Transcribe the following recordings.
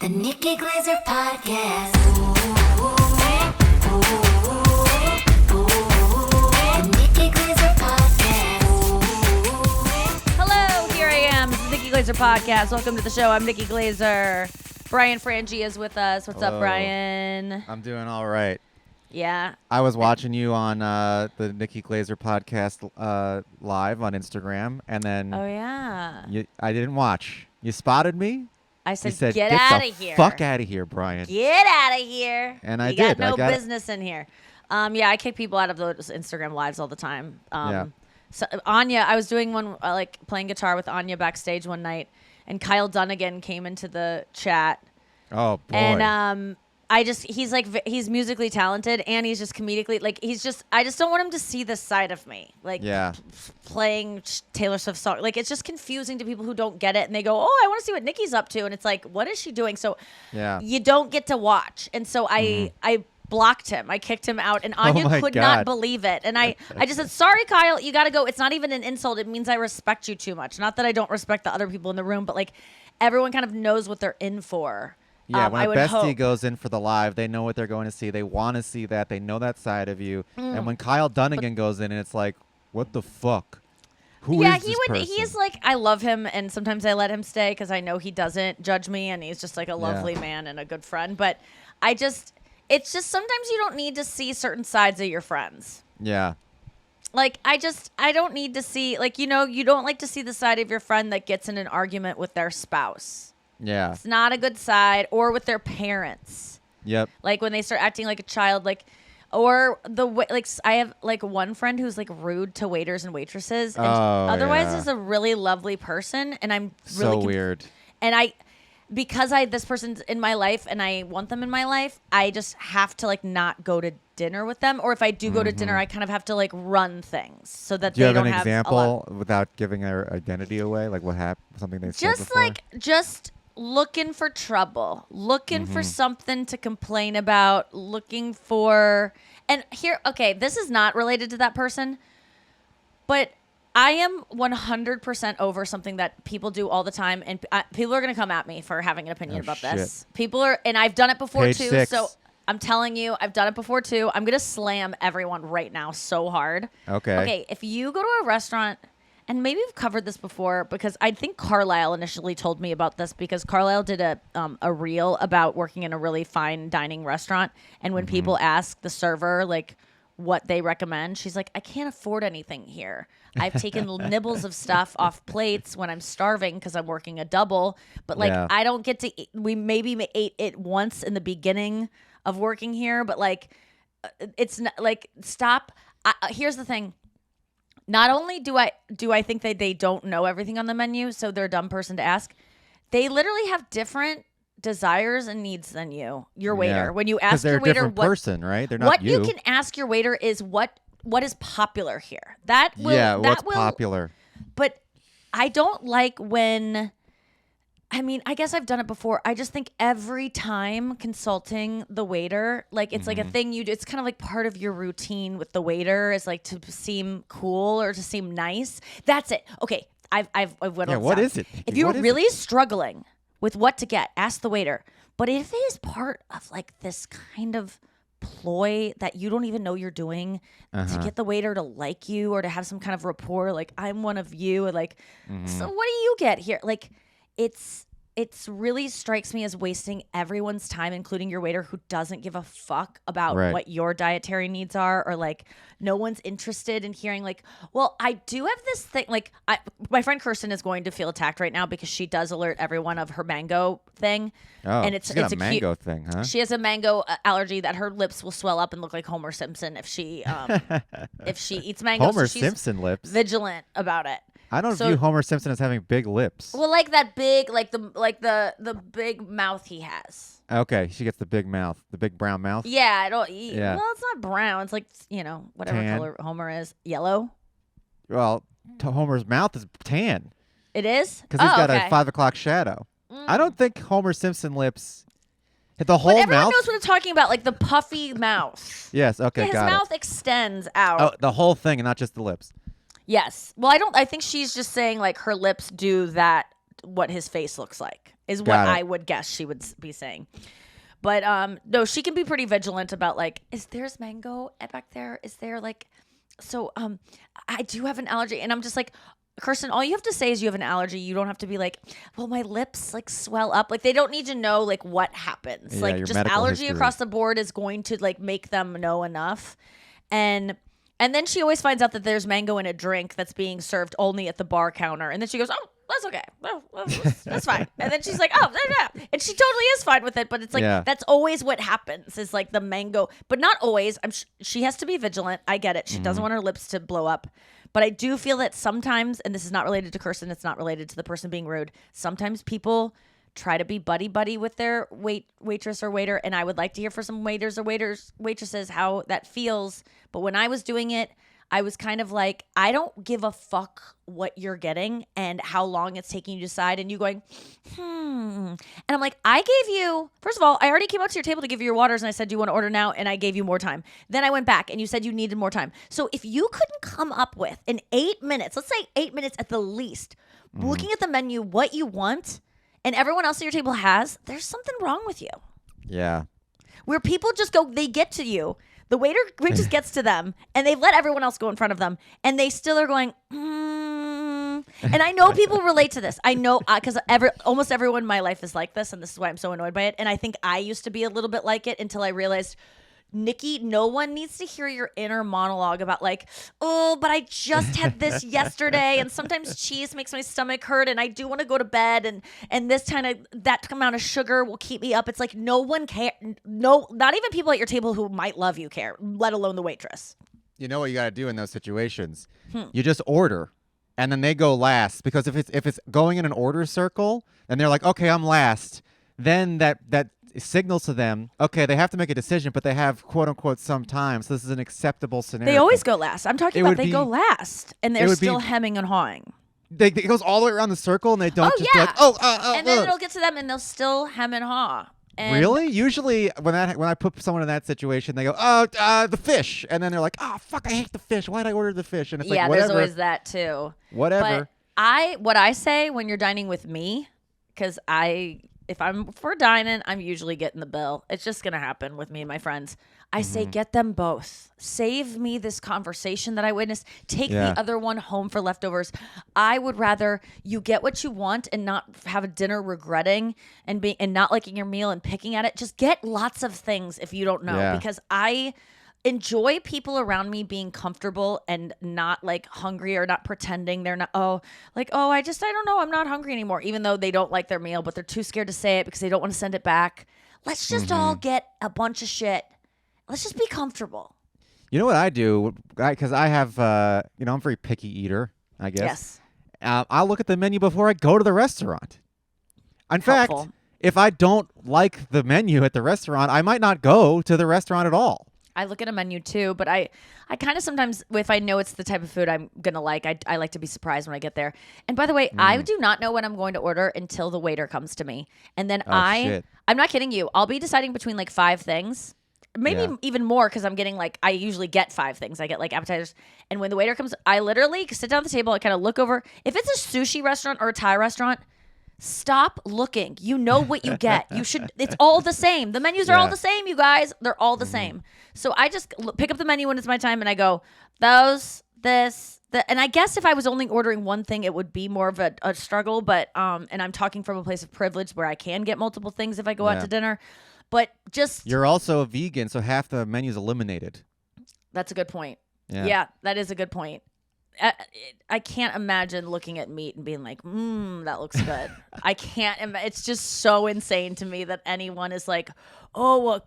The Nikki Glaser Podcast. The Nikki Glaser Podcast. Hello, here I am. This is Nikki Glaser Podcast. Welcome to the show. I'm Nikki Glaser. Brian Frangie is with us. What's up, Brian? I'm doing all right. Yeah. I was watching you on the Nikki Glaser Podcast live on Instagram, and then Oh, yeah. I didn't watch. You spotted me. I You said, said, get out of the here. fuck out of here, Brian. Get out of here. And I you did. got no I got business in here. Yeah, I kick people out of those Instagram lives all the time. Yeah. So Anya, I was doing one, like playing guitar with Anya backstage one night, and Kyle Dunnigan came into the chat. Oh boy. And he's musically talented, and he's just comedically, like, I just don't want him to see this side of me. Like, Yeah. playing Taylor Swift song. Like, it's just confusing to people who don't get it, and they go, oh, I want to see what Nikki's up to. And it's like, what is she doing? So Yeah. you don't get to watch. And so I blocked him. I kicked him out, and Anya my could God. not believe it. And I just said, sorry, Kyle, you got to go. It's not even an insult. It means I respect you too much. Not that I don't respect the other people in the room, but, like, everyone kind of knows what they're in for. Yeah, when I a would bestie hope. goes in for the live, they know what they're going to see. They want to see that. They know that side of you. And when Kyle Dunnigan goes in, and it's like, what the fuck? Who is this person? He's like, I love him, and sometimes I let him stay because I know he doesn't judge me, and he's just like a lovely man and a good friend. But it's just sometimes you don't need to see certain sides of your friends. Yeah. Like, I don't need to see, like, you don't like to see the side of your friend that gets in an argument with their spouse. Yeah. It's not a good side, or with their parents. Yep. Like, when they start acting like a child, like, or the way, like, I have, like, one friend who's, like, rude to waiters and waitresses, and otherwise is a really lovely person, and I'm really So weird. And because this person's in my life and I want them in my life, I just have to, like, not go to dinner with them. Or if I do go to dinner, I kind of have to, like, run things so that Do you they have don't an have example without giving their identity away? Like what happened? Something they said before? Just looking for trouble, looking for something to complain about, looking for, and here, okay, this is not related to that person, but I am 100% over something that people do all the time, and people are going to come at me for having an opinion about this. People are, and I've done it before Page too, 6. so I'm telling you, I've done it before too. I'm going to slam everyone right now so hard. Okay, if you go to a restaurant, and maybe we've covered this before, because I think Carlisle initially told me about this, because Carlisle did a reel about working in a really fine dining restaurant, and when people ask the server, like, what they recommend, she's like, I can't afford anything here. I've taken nibbles of stuff off plates when I'm starving because I'm working a double, but, like, I don't get to eat. We maybe ate it once in the beginning of working here, but, like, it's not, like, stop. Here's the thing. Not only do I think that they don't know everything on the menu, so they're a dumb person to ask, they literally have different desires and needs than your waiter. Yeah. When you ask they're your waiter a different person, right? They're not what you. you can ask your waiter is what is popular here. That will what's popular. But I don't like when, I mean, I guess I've done it before. I just think every time consulting the waiter, like, it's like a thing you do. It's kind of like part of your routine with the waiter is, like, to seem cool or to seem nice. That's it. Okay, I've went on. What is it? If you're really struggling with what to get, ask the waiter. But if it is part of, like, this kind of ploy that you don't even know you're doing to get the waiter to like you or to have some kind of rapport, like, I'm one of you, and, like, so what do you get here? Like, it's really strikes me as wasting everyone's time, including your waiter, who doesn't give a fuck about what your dietary needs are, or, like, no one's interested in hearing, like, well, I do have this thing, like, my friend Kirsten is going to feel attacked right now because she does alert everyone of her mango thing. Oh, and it's got a a mango thing, huh? She has a mango allergy that her lips will swell up and look like Homer Simpson if she eats mango. Homer so she's Simpson lips. Vigilant about it. I don't view Homer Simpson as having big lips. Well, like that big, like the big mouth he has. Okay, she gets the big mouth, the big brown mouth. Yeah, Well, it's not brown. It's like, whatever Tan. color Homer is. Yellow. Well, Homer's mouth is tan It is? because he's got a 5 o'clock shadow. I don't think Homer Simpson lips. The whole But everyone mouth. knows what I'm talking about, like the puffy mouth. Yes. Okay. His got it. mouth extends out. Oh, the whole thing, and not just the lips. Yes. Well, I think she's just saying, like, her lips do that, what his face looks like. is what Got it. I would guess she would be saying. But no, she can be pretty vigilant about like, is there's mango back there? Is there like, so I do have an allergy, and I'm just like, Kirsten, all you have to say is you have an allergy. You don't have to be like, well, my lips like swell up. Like they don't need to know like what happens. Yeah, like your just medical allergy history. across the board is going to like make them know enough. And then she always finds out that there's mango in a drink that's being served only at the bar counter. And then she goes, oh, that's okay. Well, that's fine. And then she's like, oh, yeah. And she totally is fine with it. But it's like, that's always what happens is like the mango. But not always. She has to be vigilant. I get it. She doesn't want her lips to blow up. But I do feel that sometimes, and this is not related to Kirsten, it's not related to the person being rude. Sometimes people try to be buddy with their waitress or waiter, and I would like to hear from some waiters or waitresses how that feels. But when I was doing it, I was kind of like, I don't give a fuck what you're getting and how long it's taking you to decide. And you going, And I'm like, I gave you, first of all, I already came out to your table to give you your waters, and I said, do you want to order now? And I gave you more time. Then I went back and you said you needed more time. So if you couldn't come up with in 8 minutes, let's say 8 minutes at the least, looking at the menu, what you want, and everyone else at your table has, there's something wrong with you. Yeah. Where people just go, they get to you. The waitress gets to them, and they let everyone else go in front of them, and they still are going, And I know people relate to this. I know, because almost everyone in my life is like this, and this is why I'm so annoyed by it. And I think I used to be a little bit like it until I realized, Nikki, no one needs to hear your inner monologue about like, oh, but I just had this yesterday, and sometimes cheese makes my stomach hurt, and I do want to go to bed, and this kind of that amount of sugar will keep me up. It's like no one care, no, not even people at your table who might love you care, let alone the waitress. You know what you got to do in those situations? You just order, and then they go last, because if it's going in an order circle, and they're like, okay, I'm last, then that signals to them, okay, they have to make a decision, but they have quote unquote some time, so this is an acceptable scenario. They always go last. I'm talking about they go last, and they're still hemming and hawing. It goes all the way around the circle, and they don't be like, and then it'll get to them, and they'll still hem and haw. And really? Usually, when I put someone in that situation, they go, the fish, and then they're like, oh fuck, I hate the fish. Why did I order the fish? And it's like, whatever. There's always that too. Whatever. But what I say when you're dining with me, because if I'm for dining, I'm usually getting the bill. It's just going to happen with me and my friends. I say, get them both. Save me this conversation that I witnessed. Take the other one home for leftovers. I would rather you get what you want and not have a dinner regretting and not liking your meal and picking at it. Just get lots of things if you don't know, because I enjoy people around me being comfortable and not like hungry or not pretending they're not, I don't know, I'm not hungry anymore, even though they don't like their meal, but they're too scared to say it because they don't want to send it back. Let's just all get a bunch of shit. Let's just be comfortable. You know what I do? Because I have, I'm a very picky eater, I guess. Yes. I'll look at the menu before I go to the restaurant. In fact, if I don't like the menu at the restaurant, I might not go to the restaurant at all. I look at a menu too, but I kind of sometimes, if I know it's the type of food I'm going to like, I like to be surprised when I get there. And by the way, I do not know what I'm going to order until the waiter comes to me. And then I'm not kidding you, I'll be deciding between like 5 things, maybe even more, because I'm getting like, I usually get 5 things. I get like appetizers. And when the waiter comes, I literally sit down at the table, I kind of look over. If it's a sushi restaurant or a Thai restaurant, stop looking. You know what you get. It's all the same. The menus are all the same, you guys. They're all the same. So I just pick up the menu when it's my time, and I go, and I guess if I was only ordering one thing, it would be more of a struggle. But and I'm talking from a place of privilege where I can get multiple things if I go out to dinner. But just you're also a vegan, so half the menu's eliminated. That's a good point. Yeah, that is a good point. I can't imagine looking at meat and being like, that looks good. I can't. It's just so insane to me that anyone is like, oh,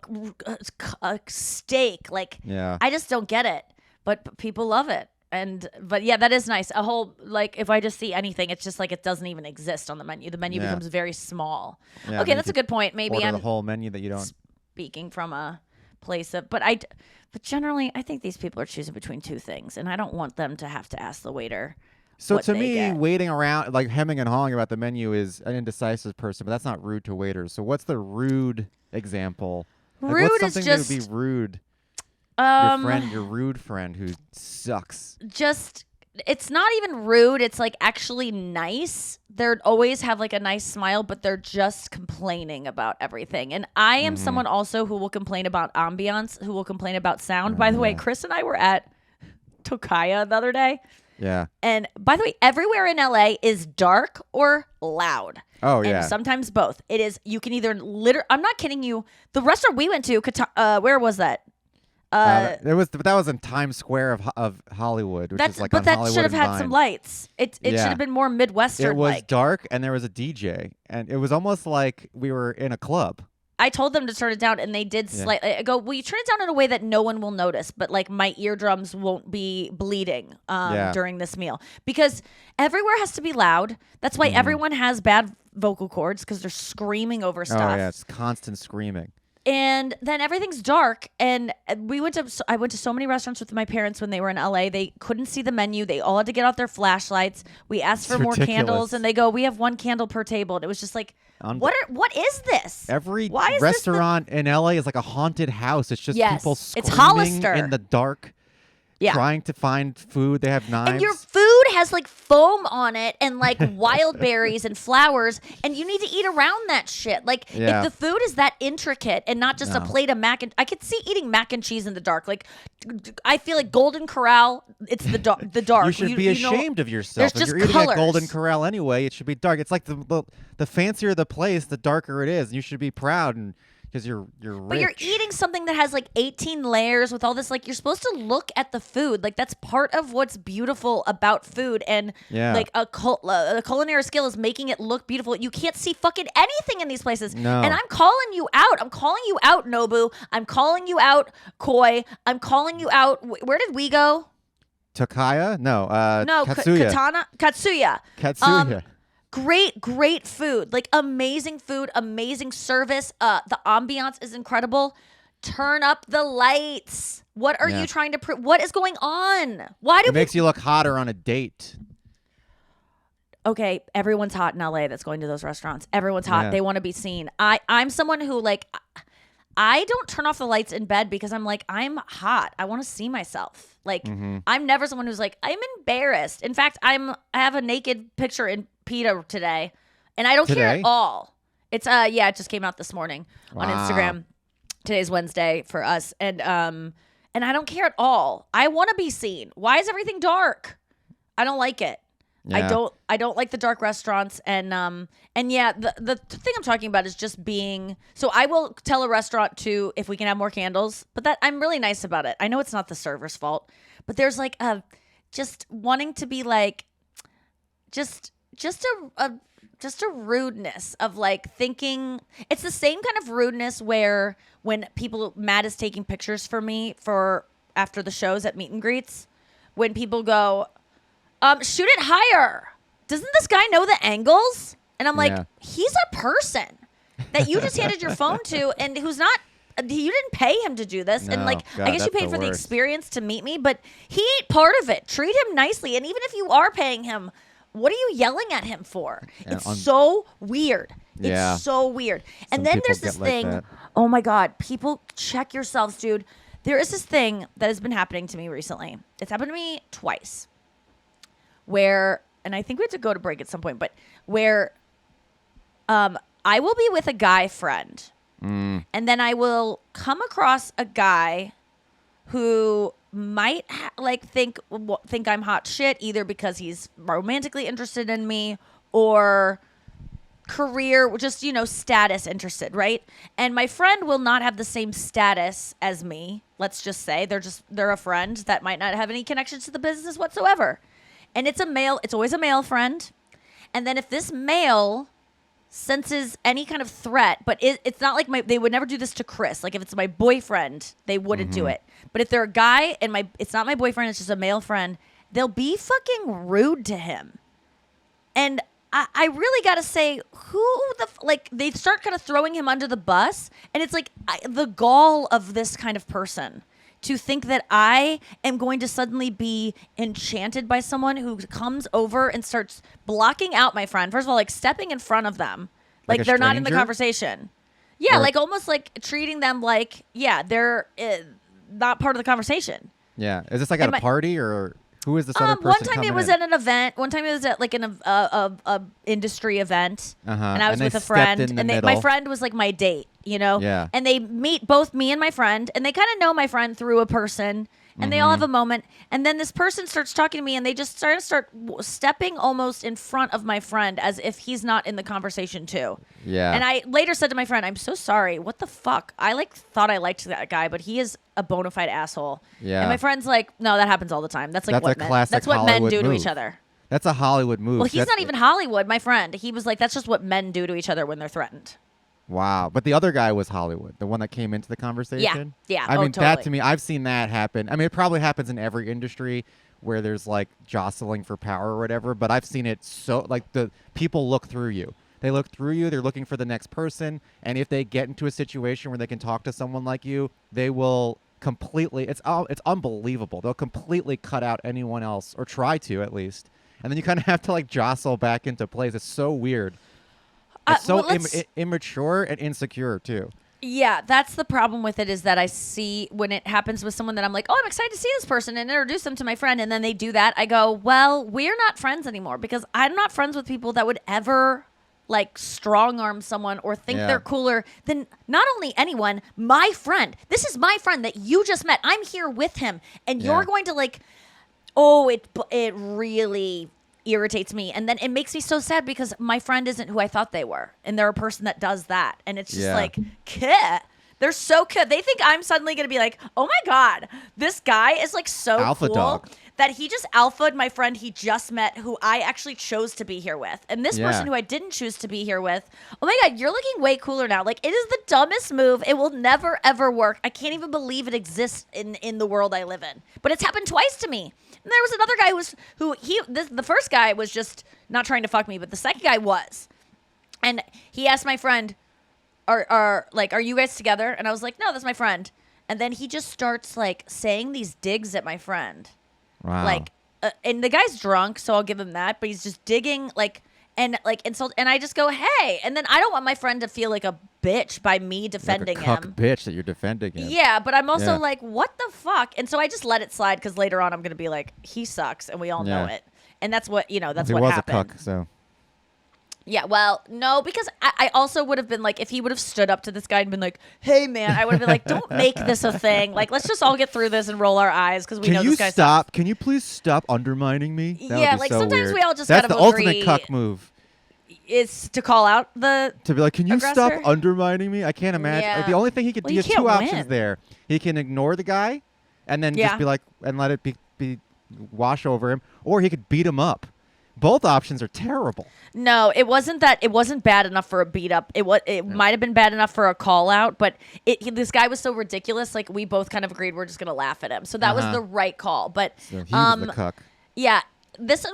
a steak. Like, I just don't get it. But people love it. But that is nice. A whole, like, if I just see anything, it's just like it doesn't even exist on the menu. The menu becomes very small. Yeah, okay, that's a good point. Maybe I'm the whole menu that you don't. Speaking from a place of, but generally, I think these people are choosing between 2 things, and I don't want them to have to ask the waiter. So to me, waiting around, like hemming and hawing about the menu is an indecisive person, but that's not rude to waiters. So what's the rude example? Rude what's something is just that would be rude. Your rude friend who sucks. Just it's not even rude. It's like actually nice. They'd always have like a nice smile, but they're just complaining about everything. And I am someone also who will complain about ambience, who will complain about sound. By the way, Chris and I were at Tokaya the other day. Yeah. And by the way, everywhere in LA is dark or loud. Oh, yeah. And sometimes both. It is, you can either I'm not kidding you. The restaurant we went to, where was that? That was in Times Square of Hollywood, which is like but on that Hollywood should have and had Vine. some lights. It should have been more Midwestern. It was dark, and there was a DJ, and it was almost like we were in a club. I told them to turn it down, and they did slightly. I go, well, you turn it down in a way that no one will notice, but like my eardrums won't be bleeding during this meal, because everywhere has to be loud. That's why everyone has bad vocal cords, because they're screaming over stuff. Oh yeah, it's constant screaming. And then everything's dark, and I went to so many restaurants with my parents when they were in LA. They couldn't see the menu. They all had to get out their flashlights. We asked for more candles, and they go, "We have one candle per table." And it was just like, what is this? Every restaurant in LA is like a haunted house. It's just people screaming Hollister in the dark. Trying to find food. They have knives. And your food has like foam on it and like wild berries and flowers, and you need to eat around that shit. Like if the food is that intricate and not just a plate of I could see eating mac and cheese in the dark. Like I feel like Golden Corral, it's the dark. You should be ashamed of yourself. There's if you're just eating colors. at Golden Corral anyway, it should be dark. It's like the fancier the place, the darker it is. You should be proud and because you're rich. But you're eating something that has like 18 layers with all this. Like you're supposed to look at the food. Like that's part of what's beautiful about food. And like a culinary skill is making it look beautiful. You can't see fucking anything in these places. No. And I'm calling you out. I'm calling you out, Nobu. I'm calling you out, Koi. I'm calling you out. Where did we go? Tokaya? No. Katsuya. Katsuya. Great food. Like amazing food, amazing service. The ambiance is incredible. Turn up the lights. What are you trying to prove? What is going on? Why do it makes you look hotter on a date? Okay, everyone's hot in LA that's going to those restaurants. Everyone's hot. They want to be seen. I'm someone who like I don't turn off the lights in bed because I'm like, I'm hot. I want to see myself. Like I'm never someone who's like, I'm embarrassed. In fact, I have a naked picture in PETA today, and I don't care at all. It's it just came out this morning on Instagram. Today's Wednesday for us, and I don't care at all. I want to be seen. Why is everything dark? I don't like it. Yeah. I don't like the dark restaurants, and the thing I'm talking about is just being. So I will tell a restaurant to if we can have more candles, but that I'm really nice about it. I know it's not the server's fault, but there's like just wanting to be like just a rudeness of like thinking it's the same kind of rudeness where when Matt is taking pictures for me for after the shows at meet and greets, when people go, shoot it higher. Doesn't this guy know the angles? And I'm like, he's a person that you just handed your phone to and who's not, you didn't pay him to do this. No, and like, God, I guess you that's paid for the worst. experience to meet me, but he ain't part of it. Treat him nicely. And even if you are paying him, what are you yelling at him for? It's so weird. It's so weird. And then there's this thing. Oh my God. People, check yourselves, dude. There is this thing that has been happening to me recently. It's happened to me twice. Where, and I think we have to go to break at some point, but where I will be with a guy friend. And then I will come across a guy who might think I'm hot shit, either because he's romantically interested in me or career, just status interested, right? And my friend will not have the same status as me. Let's just say they're a friend that might not have any connections to the business whatsoever. And it's always a male friend. And then if this male senses any kind of threat, but it's not like they would never do this to Chris. Like if it's my boyfriend, they wouldn't do it. But if they're a guy and it's not my boyfriend, it's just a male friend, they'll be fucking rude to him. And I really got to say, they start kind of throwing him under the bus. And it's like the gall of this kind of person to think that I am going to suddenly be enchanted by someone who comes over and starts blocking out my friend. First of all, like stepping in front of them. Like they're not in the conversation. Yeah, like almost like treating them like, they're not part of the conversation. Yeah. Is this like at a party or? Who is this other person? One time coming it was in? at an event. One time it was at like a industry event, and I was And with they a friend, stepped in the and my middle. friend was like my date, Yeah. And they meet both me and my friend, and they kind of know my friend through a person, and they all have a moment, and then this person starts talking to me, and they just start stepping almost in front of my friend as if he's not in the conversation too. Yeah. And I later said to my friend, "I'm so sorry. What the fuck? I thought I liked that guy, but he is a bona fide asshole." Yeah. And my friend's like, "No, that happens all the time. That's like That's what a men. classic That's what men Hollywood do to move. each other." That's a Hollywood move. Well, he's not even Hollywood. My friend, he was like, "That's just what men do to each other when they're threatened." Wow. But the other guy was Hollywood, the one that came into the conversation. Yeah. I Oh, mean, that totally. to me, I've seen that happen. I mean, it probably happens in every industry where there's like jostling for power or whatever, but I've seen it so like the people look through you. They look through you, they're looking for the next person, and if they get into a situation where they can talk to someone like you, they will completely it's unbelievable. They'll completely cut out anyone else, or try to at least. And then you kind of have to like jostle back into place. It's so weird. It's so well, let's- immature and insecure too. Yeah, that's the problem with it, is that I see when it happens with someone that I'm like, "Oh, I'm excited to see this person," and introduce them to my friend, and then they do that. I go, "Well, we're not friends anymore," because I'm not friends with people that would ever like strong arm someone or think Yeah. they're cooler than not only anyone, my friend. This is my friend that you just met. I'm here with him, and Yeah. you're going to like, oh, it really irritates me, and then it makes me so sad because my friend isn't who I thought they were, and they're a person that does that, and it's just Yeah. like, kid. They're so good. They think I'm suddenly going to be like, "Oh my god, this guy is like so Alpha cool dog. that he just alphaed my friend he just met, who I actually chose to be here with, and this Yeah. person who I didn't choose to be here with. Oh my god, you're looking way cooler now. Like, it is the dumbest move. It will never ever work. I can't even believe it exists in the world I live in. But it's happened twice to me. And there was another guy the first guy was just not trying to fuck me, but the second guy was. And he asked my friend, are you guys together? And I was like, "No, that's my friend." And then he just starts like saying these digs at my friend. Wow. Like, and the guy's drunk, so I'll give him that, but he's just digging and insult, and I just go, "Hey," and then I don't want my friend to feel like a bitch by me defending like a cuck him. bitch that you're defending him. Yeah, but I'm also Yeah. like, what the fuck? And so I just let it slide, because later on I'm gonna be like, he sucks, and we all know Yeah. it. And that's what that's he what was happened. a cuck, so Yeah, well, no, because I also would have been like, if he would have stood up to this guy and been like, "Hey, man," I would have been like, "Don't make this a thing. Like, let's just all get through this and roll our eyes, because we know Can you this guy stop? Can you please stop undermining me? That would Yeah, be like, so sometimes weird. we all just That's gotta the ultimate agree. cuck move. is to call out the To be like, can you stop aggressor? undermining me? I can't imagine. Yeah. The only thing he could Well, do you is can't two options win. there. He can ignore the guy, and then Yeah. just be like, and let it be wash over him, or he could beat him up. Both options are terrible. No, it wasn't that. It wasn't bad enough for a beat up. It might have been bad enough for a call out, but this guy was so ridiculous. Like, we both kind of agreed we're just gonna laugh at him. So that was Uh-huh. the right call. But So he was the cuck. yeah, this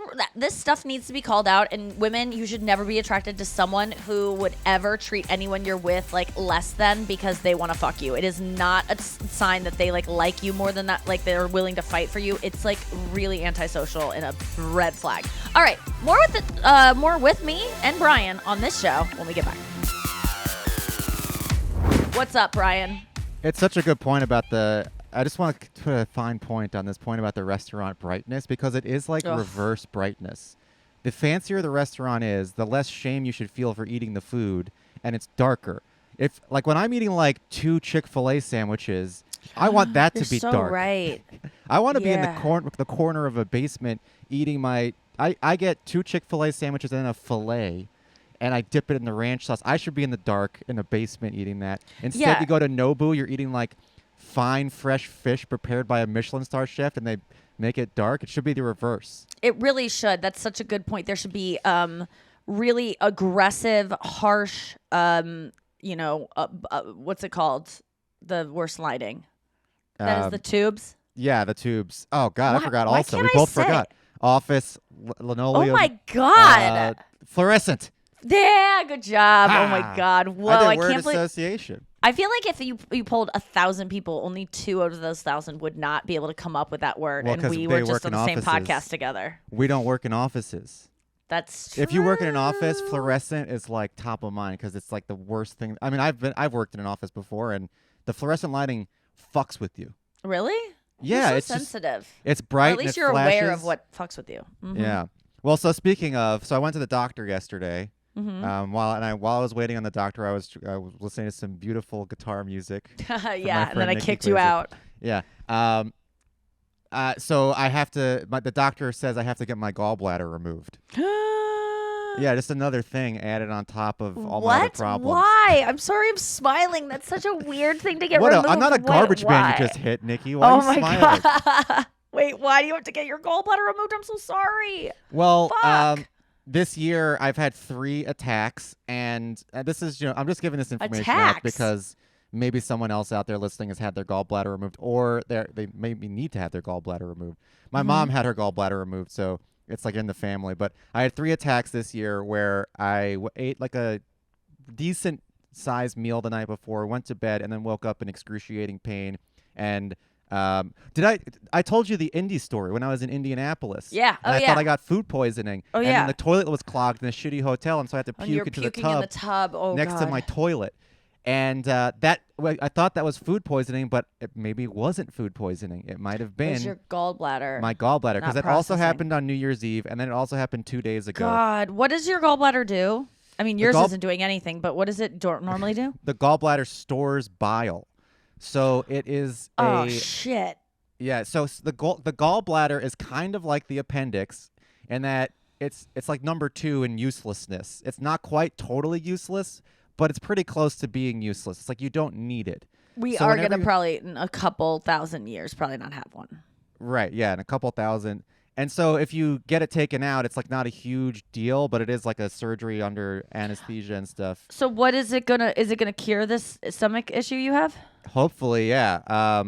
stuff needs to be called out. And women, you should never be attracted to someone who would ever treat anyone you're with like less than because they want to fuck you. It is not a sign that they like you more than that. Like, they're willing to fight for you. It's like really antisocial and a red flag. All right, more with me and Brian on this show when we get back. What's up, Brian? It's such a good point about I just want to put a fine point on this point about the restaurant brightness, because it is like Ugh. reverse brightness. The fancier the restaurant is, the less shame you should feel for eating the food, and it's darker. If like when I'm eating like 2 Chick-fil-A sandwiches, I want that You're to be so dark. right. I want to be in Yeah. the corner of a basement eating I get 2 Chick-fil-A sandwiches and a filet, and I dip it in the ranch sauce. I should be in the dark in a basement eating that. Instead, Yeah. you go to Nobu, you're eating like fine, fresh fish prepared by a Michelin star chef, and they make it dark. It should be the reverse. It really should. That's such a good point. There should be really aggressive, harsh, what's it called? The worst lighting. That is the tubes. Yeah, the tubes. Oh, God, Why- I forgot why also. can't We I both say forgot. it? Office, Oh linoleum. my God. Fluorescent. Yeah, good job. Oh Ah. my God. Whoa, I I did word can't believe. association. I feel like if you polled 1,000 people, only 2 out of those 1,000 would not be able to come up with that word, Well, and 'cause we they were just work on in the same offices. podcast together. We don't work in offices. That's true. If you work in an office, fluorescent is like top of mind, because it's like the worst thing. I mean, I've worked in an office before, and the fluorescent lighting fucks with you. Really? Yeah, You're so it's just- sensitive. it's Or bright. at least and it you're aware flashes. of what fucks with you. Mhm. Yeah. Well, so speaking of, so I went to the doctor yesterday. Mhm. While I was waiting on the doctor, I was listening to some beautiful guitar music. yeah, and friend then I Nikki kicked you Glaser. out. Yeah. So I have to. The doctor says I have to get my gallbladder removed. Yeah, just another thing added on top of all my other What? problems. Why? I'm sorry, I'm smiling. That's such a weird thing to get What? removed. I'm not a garbage why? man you just hit, Nikki. Why Oh are you my smiling? god! Wait, why do you have to get your gallbladder removed? I'm so sorry. Well, Fuck. this year I've had 3 attacks, and this is I'm just giving this information out Attacks? because maybe someone else out there listening has had their gallbladder removed, or they maybe need to have their gallbladder removed. My mom had her gallbladder removed, so it's like in the family. But I had 3 attacks this year where I ate like a decent sized meal the night before, went to bed, and then woke up in excruciating pain. And I told you the Indy story when I was in Indianapolis. Yeah. And Oh, I yeah. thought I got food poisoning. Oh, and yeah. then the toilet was clogged in a shitty hotel, and so I had to And you're puke into puking the tub in the tub. Oh next god. to my toilet. And I thought that was food poisoning, but it maybe wasn't food poisoning. It might have It was been your gallbladder. my gallbladder, because not it also processing. happened on New Year's Eve, and then it also happened 2 days ago. God, what does your gallbladder do? I mean, yours gall- isn't doing anything, but what does it normally do? The gallbladder stores bile, so it is Oh a shit. yeah. So the gallbladder is kind of like the appendix, in that it's like number 2 in uselessness. It's not quite totally useless, but it's pretty close to being useless. It's like you don't need it. We So are whenever gonna you- probably in a couple thousand years probably not have one. Right, yeah, and a couple thousand. And so if you get it taken out, it's like not a huge deal, but it is like a surgery under anesthesia and stuff. So what is it gonna cure this stomach issue you have? Hopefully, yeah.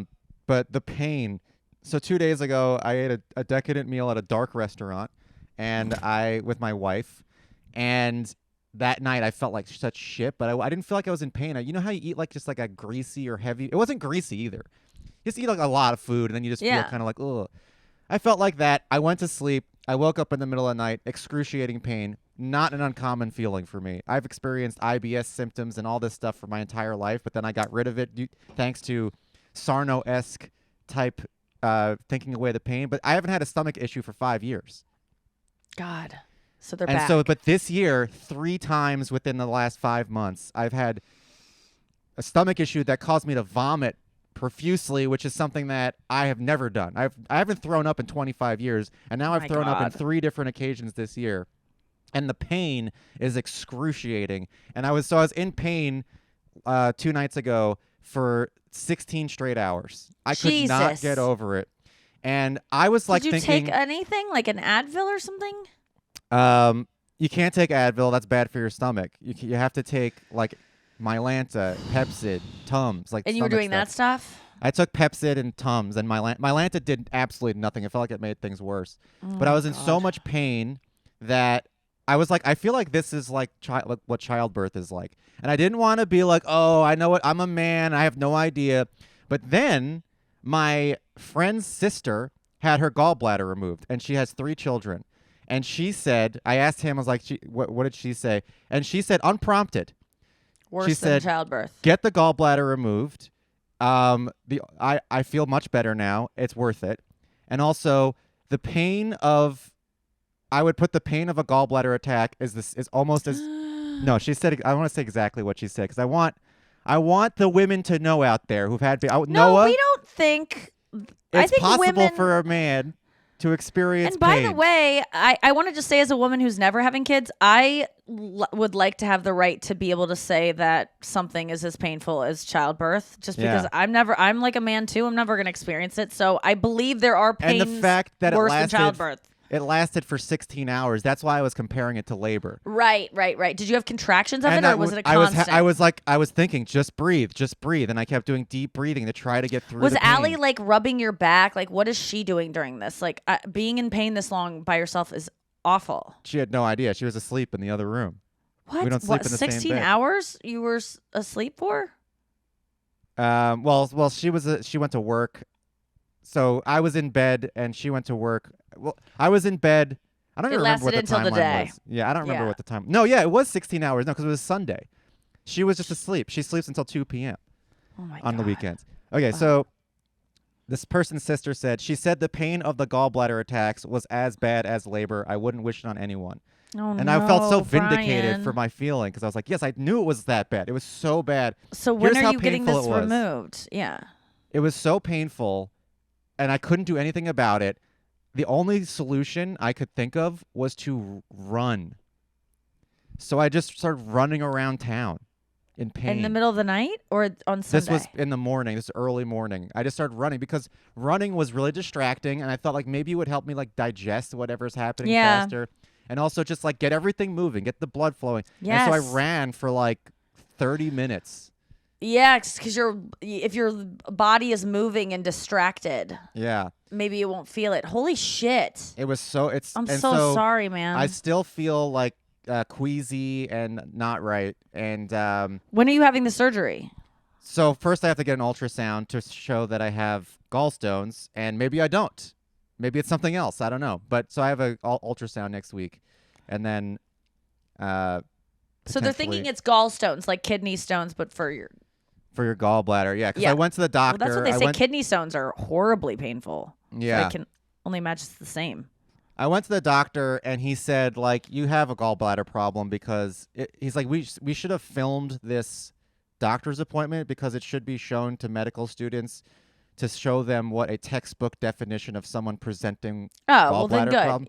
But the pain. So 2 days ago, I ate a decadent meal at a dark restaurant, and with my wife, and that night I felt like such shit, but I didn't feel like I was in pain. You know how you eat like just like a greasy or heavy? It wasn't greasy either. You just eat like a lot of food, and then you just Yeah. feel kind of like, ugh. I felt like that. I went to sleep. I woke up in the middle of the night, excruciating pain. Not an uncommon feeling for me. I've experienced IBS symptoms and all this stuff for my entire life, but then I got rid of it thanks to Sarno-esque type thinking away the pain. But I haven't had a stomach issue for 5 years. God. So they're And back. so, but this year, 3 times within the last 5 months, I've had a stomach issue that caused me to vomit profusely, which is something that I have never done. I haven't thrown up in 25 years, and now I've My thrown up in God. 3 different occasions this year. And the pain is excruciating. And I was in pain 2 nights ago for 16 straight hours. I could not Jesus. get over it. And I was like Did you thinking, take anything like an Advil or something? you can't take Advil. That's bad for your stomach. You have to take like Mylanta, Pepcid, Tums. Like And you were stomach doing that stuff? I took Pepcid and Tums, and Mylanta did absolutely nothing. It felt like it made things worse. But I was in so much pain that I was like, I feel like this is like what childbirth is like. And I didn't want to be like, oh, I know what, I'm a man, I have no idea. But then my friend's sister had her gallbladder removed, and she has 3 children. And she said, I asked him, I was like, what did she say? And she said, unprompted, Worse she than said, childbirth. get the gallbladder removed. I feel much better now. It's worth it. And also the pain of, I would put the pain of a gallbladder attack is almost as, no, she said, I want to say exactly what she said, because I want the women to know out there who've had, No, Noah, we don't think. I it's think possible women, for a man to experience and by pain. the way, I want to just say, as a woman who's never having kids, I would like to have the right to be able to say that something is as painful as childbirth, just because Yeah. I'm like a man too. I'm never going to experience it. So I believe there are And pains the fact that worse than childbirth. it lasted for 16 hours. That's why I was comparing it to labor. Right. Did you have contractions of And it, I or was w- it a constant? I was thinking, just breathe, and I kept doing deep breathing to try to get through. Was the pain. Allie like rubbing your back? Like, what is she doing during this? Like, being in pain this long by yourself is awful. She had no idea. She was asleep in the other room. What? We don't sleep in the same 16 bed. hours you were asleep for? Well, she went to work, so I was in bed and she went to work. Well, I was in bed. I don't It even remember what lasted the until the timeline day. was. Yeah, I don't remember Yeah. what the time. No, yeah, it was 16 hours. No, because it was Sunday. She was just asleep. She sleeps until 2 p.m. Oh my on the God. weekends. Okay, so This person's sister said, she said the pain of the gallbladder attacks was as bad as labor. I wouldn't wish it on anyone. Oh, And no, I felt so vindicated Brian. for my feeling because I was like, yes, I knew it was that bad. It was so bad. So when Here's are how you getting painful this it was. removed? Yeah. It was so painful, and I couldn't do anything about it. The only solution I could think of was to run. So I just started running around town in pain. In the middle of the night or on Sunday? This was in the morning. This early morning. I just started running because running was really distracting, and I thought like maybe it would help me like digest whatever's happening faster, and also just like get everything moving, get the blood flowing. Yes. And so I ran for like 30 minutes. Yeah, because if your body is moving and distracted, Yeah. maybe you won't feel it. Holy shit! It was so. I'm and so sorry, man. I still feel like queasy and not right. And When are you having the surgery? so first I have to get an ultrasound to show that I have gallstones, and maybe I don't. Maybe it's something else. I don't know. But so I have a ultrasound next week, and then. So they're thinking it's gallstones, like kidney stones, but for your gallbladder. Yeah, because Yeah. I went to the Well, doctor. that's what they I say. went- Kidney stones are horribly painful. Yeah. So I can only imagine it's the same. I went to the doctor, and he said, like, you have a gallbladder problem because he's like, we should have filmed this doctor's appointment because it should be shown to medical students to show them what a textbook definition of someone presenting Oh, well gallbladder then good. problem.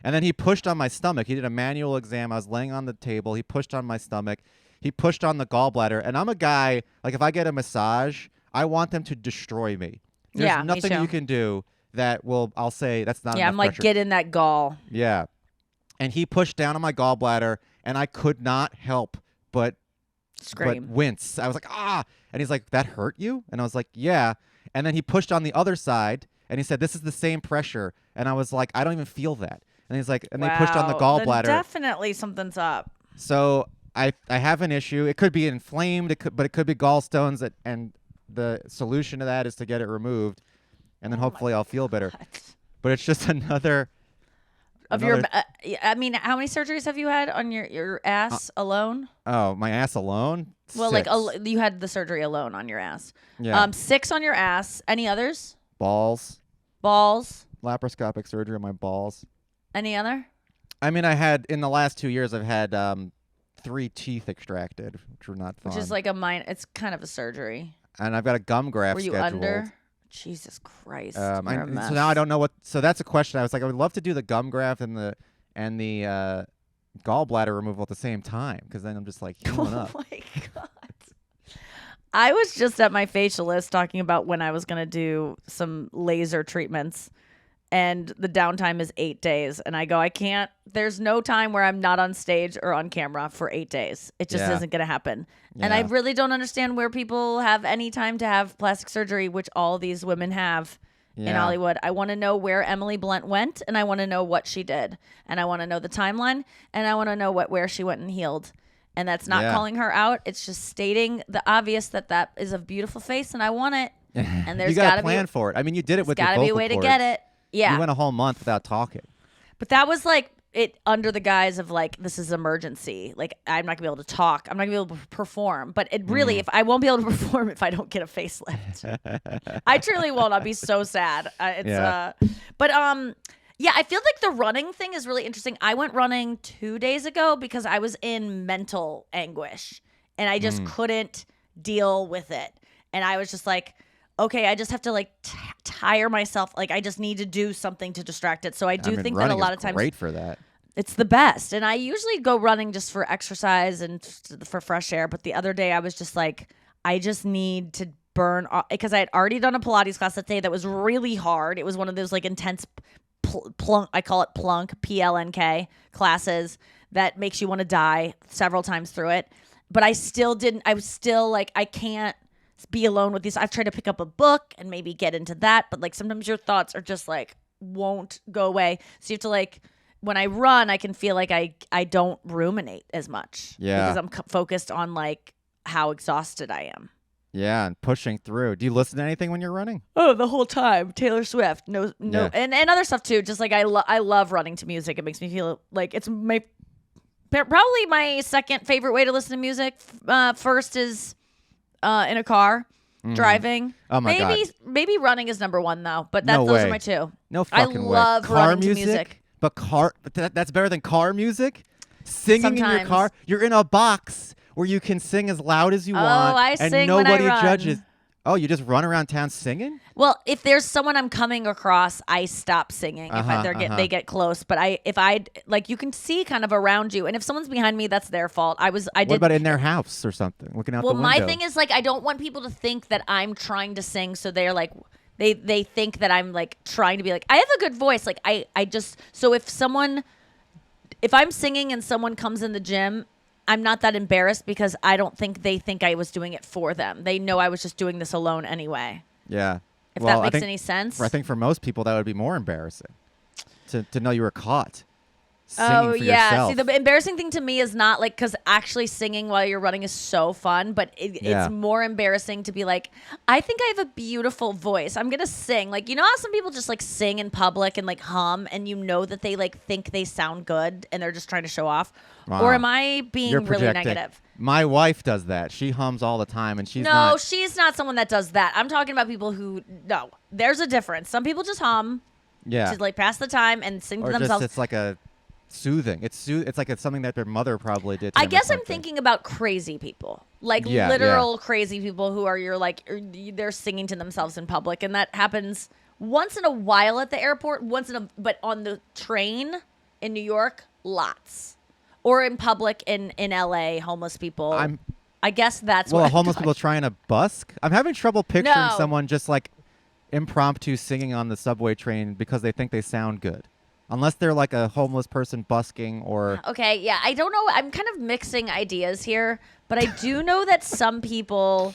And then he pushed on my stomach. He did a manual exam. I was laying on the table. He pushed on my stomach. He pushed on the gallbladder. And I'm a guy, like, if I get a massage, I want them to destroy me. There's Yeah, me nothing too. you can do that will, I'll say, that's not Yeah, enough I'm like, pressure. get in that gall. Yeah. And he pushed down on my gallbladder, and I could not help but Scream. wince. I was like, ah. And he's like, that hurt you? And I was like, yeah. And then he pushed on the other side, and he said, this is the same pressure. And I was like, I don't even feel that. And he's like, and they pushed on the Wow, then gallbladder. definitely something's up. So I have an issue. It could be inflamed, but it could be gallstones, and the solution to that is to get it removed, and then hopefully I'll feel better. But it's just another. Of your, I mean, how many surgeries have you had on your ass alone? Oh, my ass alone? Well, 6. like you had the surgery alone on your ass. Yeah. 6 on your ass. Any others? Balls. Balls. Laparoscopic surgery on my balls. Any other? I mean, I had in the last 2 years, I've had 3 teeth extracted, which were not fun. Which is like it's kind of a surgery. And I've got a gum graft Were you scheduled. under? Jesus Christ. You're a mess. So now I don't know what. So that's a question. I was like, I would love to do the gum graft and the gallbladder removal at the same time, because then I'm just like healing up. Oh my God. I was just at my facialist talking about when I was going to do some laser treatments, and the downtime is 8 days. And I go, I can't, there's no time where I'm not on stage or on camera for 8 days. It just Yeah. isn't going to happen. And I Yeah. really don't understand where people have any time to have plastic surgery, which all these women have in Yeah. Hollywood. I want to know where Emily Blunt went, and I want to know what she did. And I want to know the timeline, and I want to know where she went and healed. And that's not Yeah. calling her out. It's just stating the obvious that is a beautiful face, and I want it. And there's you got got to to plan be, for it. I mean, you did it there's with your got to vocal be a way to cords. get it. Yeah. You went a whole month without talking. But that was like it under the guise of like, this is emergency. Like, I'm not gonna be able to talk. I'm not gonna be able to perform. But it really, if I won't be able to perform if I don't get a facelift, I truly won't. I'll be so sad. Yeah, I feel like the running thing is really interesting. I went running 2 days ago because I was in mental anguish and I just couldn't deal with it. And I was just like, okay, I just have to like tire myself. Like, I just need to do something to distract it. So I do think that a running lot is of times great for that. it's the best. And I usually go running just for exercise and for fresh air. But the other day I was just like, I just need to burn off, because I had already done a Pilates class that day that was really hard. It was one of those like intense plunk, I call it plunk, PLNK classes that makes you want to die several times through it. But I was still like, I can't be alone with these. I've tried to pick up a book and maybe get into that. But like sometimes your thoughts are just like, won't go away. So you have to like, when I run, I can feel like I don't ruminate as much. Yeah. Because I'm focused on like how exhausted I am. Yeah, and pushing through. Do you listen to anything when you're running? Oh, the whole time. Taylor Swift. No, Yeah. and other stuff too. Just like I love running to music. It makes me feel like it's probably my second favorite way to listen to music. First is in a car. driving. Oh my God. Maybe running is number one though. But No those are way. my two. No fucking way. I love Car running to music. But that's better than car music? Singing in your Sometimes. car? You're in a box where you can sing as loud as you want. I and sing when I nobody run. judges. Oh, you just run around town singing? Well, if there's someone I'm coming across, I stop singing if they get close. But if I like, you can see kind of around you, and if someone's behind me, that's their fault. What about in their house or something, looking out the window? Well, my thing is like I don't want people to think that I'm trying to sing, so they're like they think that I'm like trying to be like I have a good voice. Like I just so if I'm singing and someone comes in the gym, I'm not that embarrassed because I don't think they think I was doing it for them. They know I was just doing this alone anyway. Yeah. If that makes any sense. I think for most people that would be more embarrassing to know you were caught singing for yourself. See, the embarrassing thing to me is not like because actually singing while you're running is so fun, but it's more embarrassing to be like, I think I have a beautiful voice. I'm gonna sing. Like, you know how some people just like sing in public and like hum, and you know that they like think they sound good and they're just trying to show off. Wow. Or am I being You're really projecting. negative? My wife does that. She hums all the time, and she's she's not someone that does that. I'm talking about people who no. There's a difference. Some people just hum to like pass the time and sing to or themselves. just it's like a soothing. It's like it's something that their mother probably did. To I them or guess I'm something. thinking about crazy people, like literal crazy people who are they're singing to themselves in public, and that happens once in a while at the airport. But on the train in New York, lots. Or in public in LA, homeless people. I guess that's what homeless people trying to busk. I'm having trouble picturing someone just like impromptu singing on the subway train because they think they sound good. Unless they're like a homeless person busking or... Okay, yeah. I don't know. I'm kind of mixing ideas here. But I do know that some people...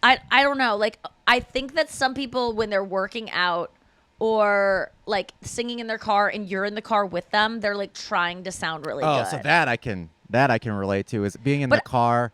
I don't know. Like, I think that some people, when they're working out or like singing in their car and you're in the car with them, they're like trying to sound really good. Oh, so that I can relate to is being in the car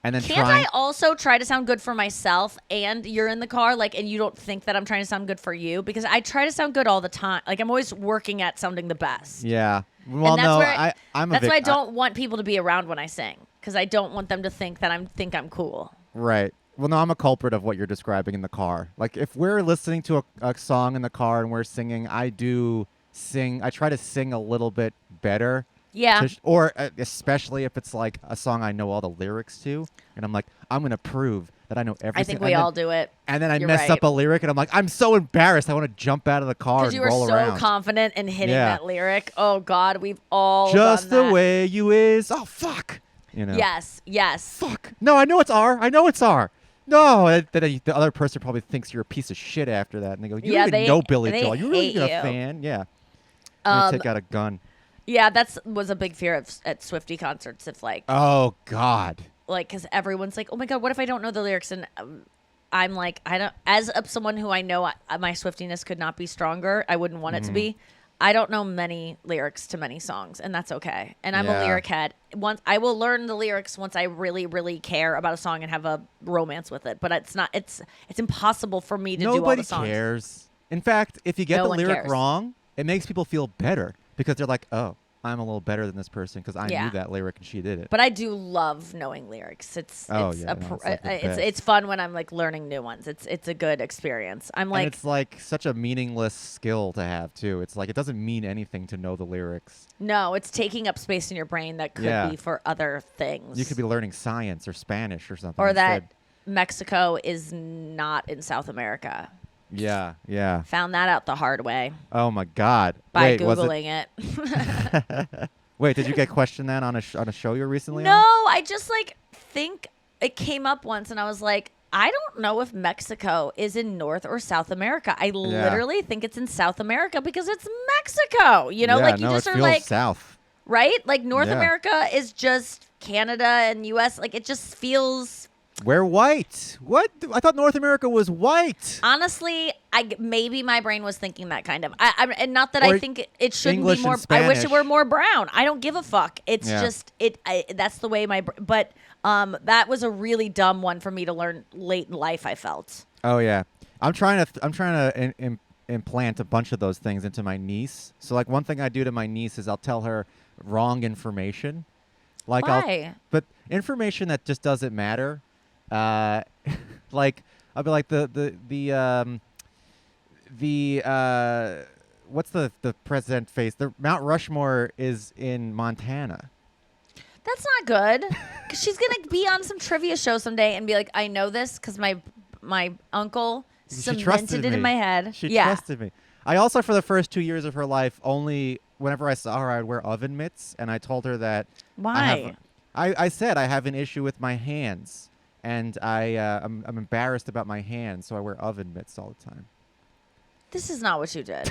and then Can't I also try to sound good for myself and you're in the car, like, and you don't think that I'm trying to sound good for you? Because I try to sound good all the time. Like, I'm always working at sounding the best. Yeah. Well, and that's no, I'm that's why I don't want people to be around when I sing, because I don't want them to think that I'm cool. Right. Well, no, I'm a culprit of what you're describing in the car. Like, if we're listening to a song in the car and we're singing, I do sing. I try to sing a little bit better. Yeah. Or especially if it's like a song I know all the lyrics to, and I'm like, I'm gonna prove that I know everything. I think we all do it. And then I mess up a lyric, and I'm like, I'm so embarrassed. I want to jump out of the car and roll around. Because you were so confident in hitting that lyric. Oh God, we've all just done the that. way you is. Oh fuck. You know. Yes. Fuck. No, I know it's R. No, the other person probably thinks you're a piece of shit after that, and they go, "You don't even know Billy Joel. You're really a fan." Yeah. They take out a gun. Yeah, was a big fear at Swiftie concerts. If like, oh God, like, because everyone's like, "Oh my God, what if I don't know the lyrics?" And I'm like, I don't. As someone who I know, my Swiftiness could not be stronger. I wouldn't want it to be. I don't know many lyrics to many songs, and that's okay. And I'm a lyric head. I will learn the lyrics once I really, really care about a song and have a romance with it. But it's not. It's impossible for me to do all the songs. Nobody cares. In fact, if you get the lyric cares. wrong, it makes people feel better because they're like, "Oh, I'm a little better than this person because I knew that lyric and she did it." But I do love knowing lyrics. It's fun when I'm like learning new ones. It's a good experience. I'm like, and it's like such a meaningless skill to have too. It's like it doesn't mean anything to know the lyrics. No, it's taking up space in your brain that could be for other things. You could be learning science or Spanish or something. Or instead. that Mexico is not in South America. Yeah. Found that out the hard way. Oh my God! By Googling it. Wait, did you get questioned that on a show you recently? No, on? I just like think it came up once, and I was like, I don't know if Mexico is in North or South America. I literally think it's in South America because it's Mexico. You know, like you just are like south, right? Like North America is just Canada and U.S. Like it just feels. We're white. What? I thought North America was white. Honestly, maybe my brain was thinking that kind of. And not that I think it shouldn't English be more. and Spanish. I wish it were more brown. I don't give a fuck. It's just that's the way But that was a really dumb one for me to learn late in life. I felt. Oh yeah, I'm trying to implant a bunch of those things into my niece. So like one thing I do to my niece is I'll tell her wrong information. Like why? but information that just doesn't matter. Like I'll be like what's the president face? The Mount Rushmore is in Montana. That's not good. 'Cause she's gonna be on some trivia show someday and be like, I know this because my uncle cemented it in my head. She trusted me. I also, for the first 2 years of her life, only whenever I saw her, I would wear oven mitts, and I told her that. Why? I said I have an issue with my hands, and I'm embarrassed about my hands, so I wear oven mitts all the time. This is not what you did.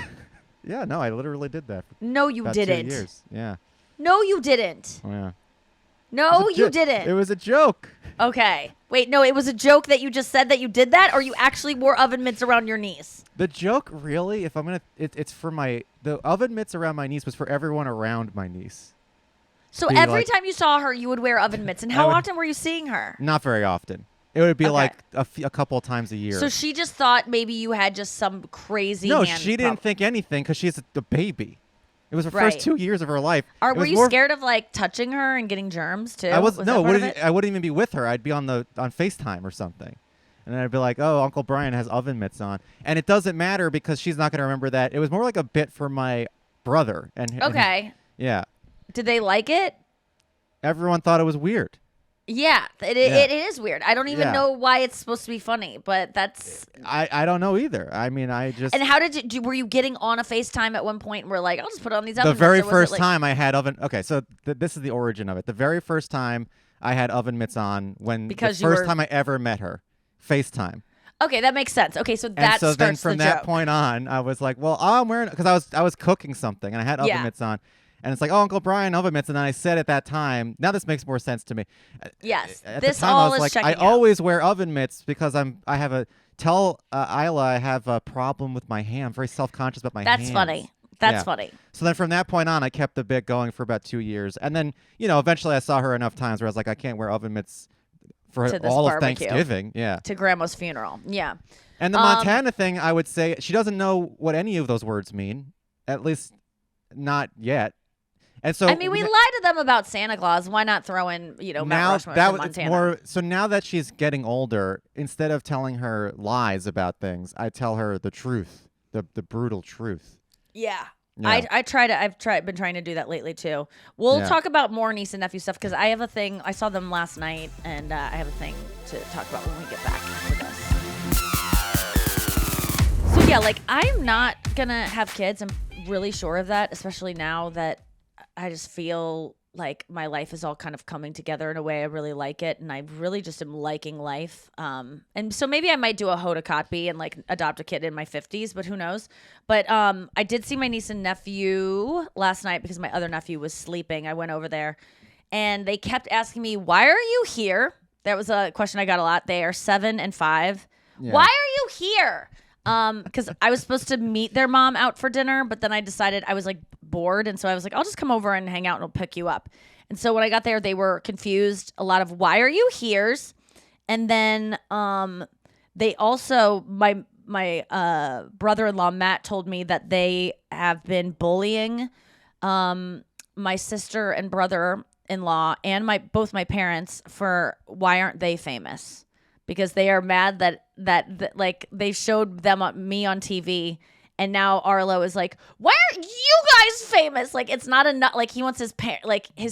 Yeah, no, I literally did that. For No, you about didn't. 2 years. Yeah. No, you didn't. Oh, yeah. No, you It didn't. was a joke. Okay. Wait, no, it was a joke that you just said that you did that, or you actually wore oven mitts around your knees? The joke, really, if I'm gonna, it's for the oven mitts around my niece was for everyone around my niece. So Be every like- time you saw her, you would wear oven mitts. And how often were you seeing her? Not very often. It would be Okay. like a couple of times a year. So she just thought maybe you had just some crazy No, hand she didn't think anything because she's a baby. It was the Right. first 2 years of her life. It Were was you more- scared of like touching her and getting germs too? I was that no. part of it? I wouldn't even be with her. I'd be on FaceTime or something, and then I'd be like, "Oh, Uncle Brian has oven mitts on," and it doesn't matter because she's not going to remember that. It was more like a bit for my brother. Okay. Yeah. Did they like it? Everyone thought it was weird. Yeah, it is weird. I don't even Yeah. know why it's supposed to be funny, but that's. I don't know either. I mean, I just And how did you? Were you getting on a FaceTime at one point and we're like, I'll just put on these oven the mitts, very or was it first like- time I had oven. Okay, so this is the origin of it. The very first time I had oven mitts on when Because the you first were- time I ever met her, FaceTime. Okay, that makes sense. Okay, so And that so then starts from the that joke. point on, I was like, well, I'm wearing because I was cooking something and I had oven Yeah. mitts on. And it's like, oh, Uncle Brian, oven mitts. And then I said at that time, now this makes more sense to me. Yes, At this the time, all I was is like, checking I out. always wear oven mitts because tell Isla I have a problem with my hand. I'm very self-conscious about my hands. That's funny. That's Yeah. funny. So then from that point on, I kept the bit going for about 2 years. And then, eventually I saw her enough times where I was like, I can't wear oven mitts for To this all of barbecue. Thanksgiving. Yeah. To grandma's funeral. Yeah. And the Montana thing, I would say, she doesn't know what any of those words mean. At least not yet. And so I mean, we lied to them about Santa Claus. Why not throw in, Mount now Rushmore that in was Montana? more. So now that she's getting older, instead of telling her lies about things, I tell her the truth, the brutal truth. Yeah. Yeah. I've been trying to do that lately too. We'll Yeah. talk about more niece and nephew stuff because I have a thing. I saw them last night, and I have a thing to talk about when we get back after this. So yeah, like I'm not gonna have kids. I'm really sure of that, especially now that I just feel like my life is all kind of coming together in a way I really like it, and I really just am liking life. And so maybe I might do a Hodakotbi and like adopt a kid in my 50s, but who knows? But I did see my niece and nephew last night because my other nephew was sleeping. I went over there, and they kept asking me, "Why are you here?" That was a question I got a lot. They are 7 and 5. Yeah. Why are you here? Because I was supposed to meet their mom out for dinner, but then I decided I was like bored, and so I was like, I'll just come over and hang out and I'll pick you up. And so when I got there, they were confused. A lot of "Why are you here's?" And then they also my brother-in-law Matt told me that they have been bullying my sister and brother-in-law and both my parents for why aren't they famous. Because they are mad that like they showed me on TV, and now Arlo is like, "Why aren't you guys famous?" Like it's not enough. Like he wants his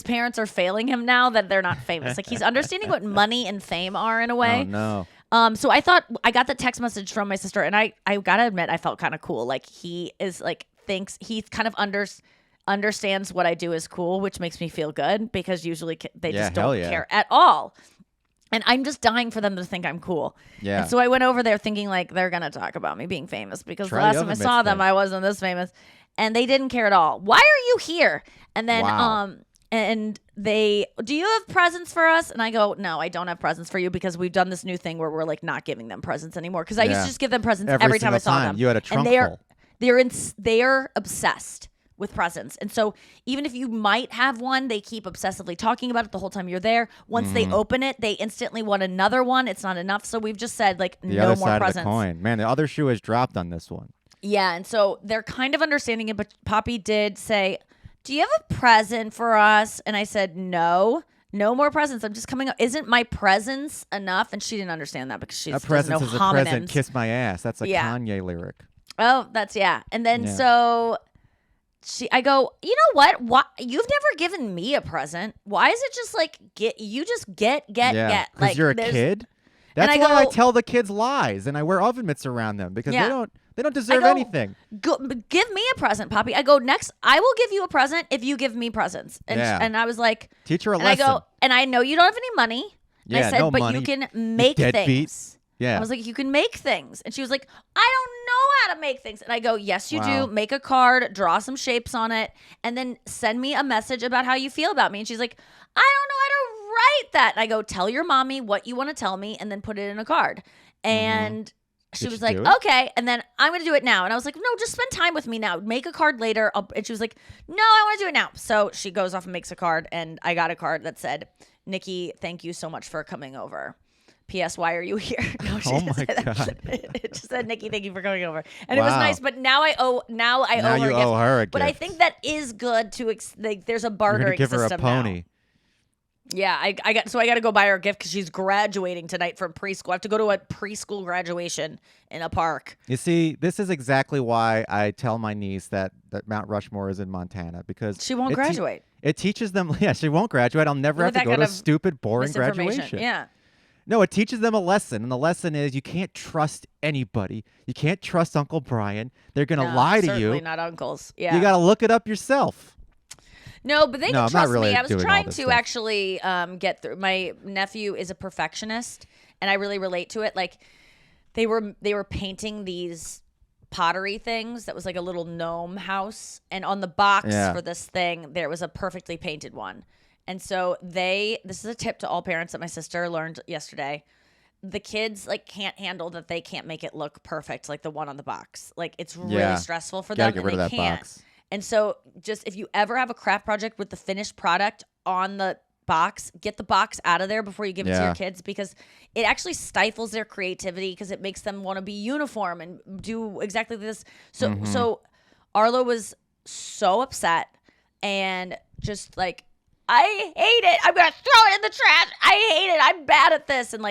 parents are failing him now that they're not famous. Like he's understanding what money and fame are in a way. Oh no. So I thought I got the text message from my sister, and I gotta admit I felt kind of cool. Like he is like thinks he kind of understands what I do is cool, which makes me feel good because usually they just hell don't yeah. care at all. And I'm just dying for them to think I'm cool. Yeah. And so I went over there thinking like they're going to talk about me being famous because Try the last the time I oven saw mitts them, thing. I wasn't this famous. And they didn't care at all. "Why are you here?" And then, Wow. and "Do you have presents for us?" And I go, "No, I don't have presents for you because we've done this new thing where we're like not giving them presents anymore." Because I used Yeah. to just give them presents Every every time I single saw time. them. You had a trunk and full. they're obsessed with presents. And so even if you might have one, they keep obsessively talking about it the whole time you're there. Once they open it, they instantly want another one. It's not enough. So we've just said like The no other more side presents. of the coin. Man, the other shoe has dropped on this one. Yeah, and so they're kind of understanding it, but Poppy did say, "Do you have a present for us?" And I said, "No." No more presents. I'm just coming up. Isn't my presence enough? And she didn't understand that because she A doesn't present know is a homonyms. present. Kiss my ass. That's a Kanye lyric. Oh, that's And then so I go, you know what? Why you've never given me a present? Why is it just like get? Because Like you're a kid. That's why I tell the kids lies and I wear oven mitts around them because they don't deserve anything. Give me a present, Poppy. I go next. I will give you a present if you give me presents. And I was like, teach her a lesson. lesson. I go, and I know you don't have any money. And I said, no but money. you can make things. Yeah. I was like, you can make things. And she was like, I don't know how to make things. And I go, yes, you do. Make a card, draw some shapes on it, and then send me a message about how you feel about me. And she's like, I don't know how to write that. And I go, tell your mommy what you want to tell me and then put it in a card. And she was like, okay. And then I'm going to do it now. And I was like, no, just spend time with me now. Make a card later. And she was like, no, I want to do it now. So she goes off and makes a card. And I got a card that said, Nikki, thank you so much for coming over. P.S. Why are you here? No, she didn't say that. God! It just said, Nikki, thank you for coming over, and it was nice. But now I owe her a gift. But I think that is good to there's a bartering give her system a pony. Now. Yeah, I got to go buy her a gift because she's graduating tonight from preschool. I have to go to a preschool graduation in a park. You see, this is exactly why I tell my niece that Mount Rushmore is in Montana because she won't graduate. It teaches them. Yeah, she won't graduate. I'll never have to go to a stupid, boring graduation. Yeah. No, it teaches them a lesson, and the lesson is you can't trust anybody. You can't trust Uncle Brian. They're going to lie to you. Certainly not uncles. Yeah. You got to look it up yourself. No, but they can trust me. I was trying to stuff. Actually get through. My nephew is a perfectionist, and I really relate to it. Like they were painting these pottery things that was like a little gnome house, and on the box for this thing there was a perfectly painted one. And so this is a tip to all parents that my sister learned yesterday. The kids like can't handle that they can't make it look perfect like the one on the box. Like it's really stressful for them, get rid and of they that can't. box. And so just if you ever have a craft project with the finished product on the box, get the box out of there before you give it to your kids, because it actually stifles their creativity because it makes them want to be uniform and do exactly this. So Arlo was so upset and just like, I hate it. I'm going to throw it in the trash. I hate it. I'm bad at this. And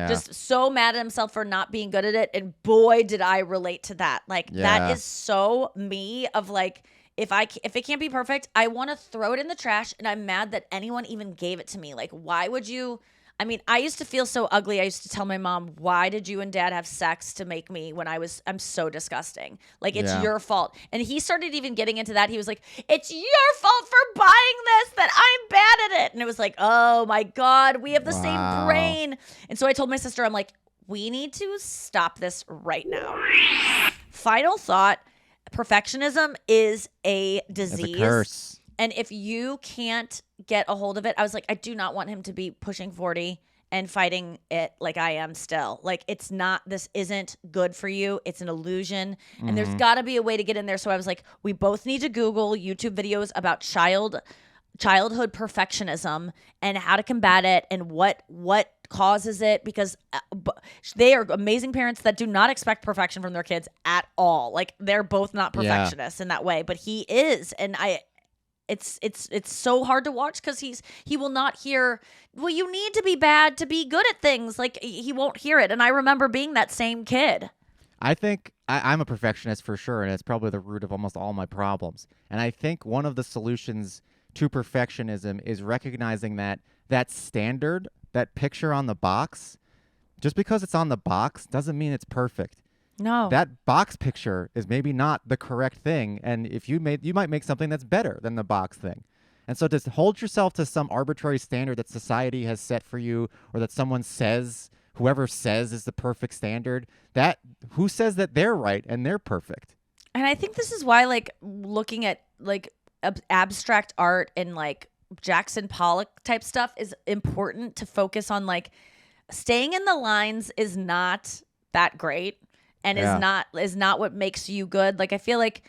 just so mad at himself for not being good at it. And boy, did I relate to that. Like that is so me of like, if it can't be perfect, I want to throw it in the trash. And I'm mad that anyone even gave it to me. Like, why would you? I mean, I used to feel so ugly. I used to tell my mom, why did you and dad have sex to make me when I'm so disgusting? Like, it's your fault. And he started even getting into that. He was like, it's your fault for buying this, that I'm bad at it. And it was like, oh my God, we have the same brain. And so I told my sister, I'm like, we need to stop this right now. Final thought, perfectionism is a disease. It's a curse. And if you can't get a hold of it, I was like, I do not want him to be pushing 40 and fighting it like I am still. Like, this isn't good for you. It's an illusion. And there's got to be a way to get in there. So I was like, we both need to Google YouTube videos about childhood perfectionism and how to combat it and what causes it, because they are amazing parents that do not expect perfection from their kids at all. Like, they're both not perfectionists in that way, but he is. And it's so hard to watch because he will not hear, well, you need to be bad to be good at things. Like, he won't hear it. And I remember being that same kid. I think I'm a perfectionist for sure, and it's probably the root of almost all my problems. And I think one of the solutions to perfectionism is recognizing that standard, that picture on the box, just because it's on the box doesn't mean it's perfect. No. That box picture is maybe not the correct thing, and if you might make something that's better than the box thing. And so to hold yourself to some arbitrary standard that society has set for you, or that whoever says is the perfect standard, who says that they're right and they're perfect? And I think this is why, like, looking at like abstract art and like Jackson Pollock type stuff is important to focus on. Like, staying in the lines is not that great. And is not what makes you good. Like, I feel like